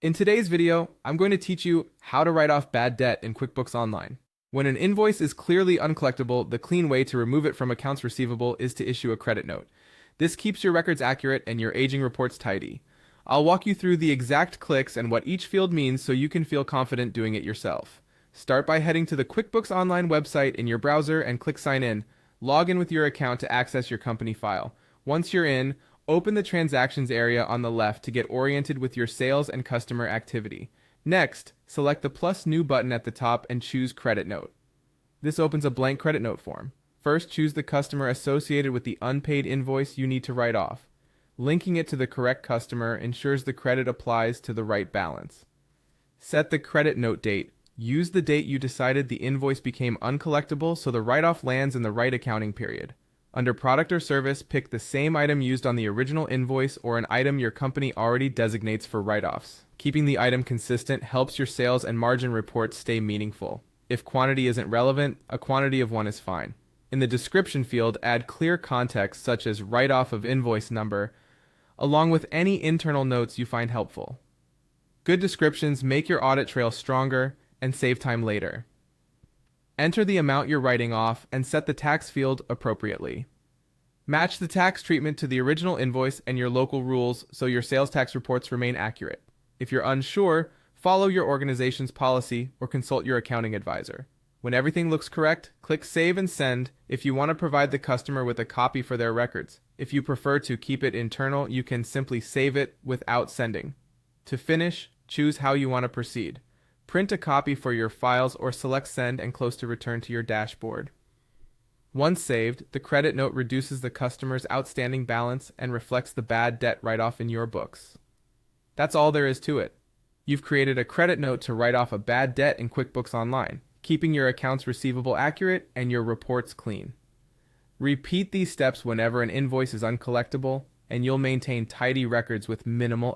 In today's video, I'm going to teach you how to write off bad debt in QuickBooks Online. When an invoice is clearly uncollectible, the clean way to remove it from accounts receivable is to issue a credit note. This keeps your records accurate and your aging reports tidy. I'll walk you through the exact clicks and what each field means so you can feel confident doing it yourself. Start by heading to the QuickBooks Online website in your browser and click Sign In. Log in with your account to access your company file. Once you're in, open the Transactions area on the left to get oriented with your sales and customer activity. Next, select the plus New button at the top and choose Credit Note. This opens a blank credit note form. First, choose the customer associated with the unpaid invoice you need to write off. Linking it to the correct customer ensures the credit applies to the right balance. Set the credit note date. Use the date you decided the invoice became uncollectible so the write-off lands in the right accounting period. Under Product or Service, pick the same item used on the original invoice or an item your company already designates for write-offs. Keeping the item consistent helps your sales and margin reports stay meaningful. If quantity isn't relevant, a quantity of one is fine. In the description field, add clear context such as write-off of invoice number, along with any internal notes you find helpful. Good descriptions make your audit trail stronger and save time later. Enter the amount you're writing off and set the tax field appropriately. Match the tax treatment to the original invoice and your local rules so your sales tax reports remain accurate. If you're unsure, follow your organization's policy or consult your accounting advisor. When everything looks correct, click Save and Send if you want to provide the customer with a copy for their records. If you prefer to keep it internal, you can simply save it without sending. To finish, choose how you want to proceed. Print a copy for your files or select Send and close to return to your dashboard. Once saved, the credit note reduces the customer's outstanding balance and reflects the bad debt write-off in your books. That's all there is to it. You've created a credit note to write off a bad debt in QuickBooks Online, keeping your accounts receivable accurate and your reports clean. Repeat these steps whenever an invoice is uncollectible, and you'll maintain tidy records with minimal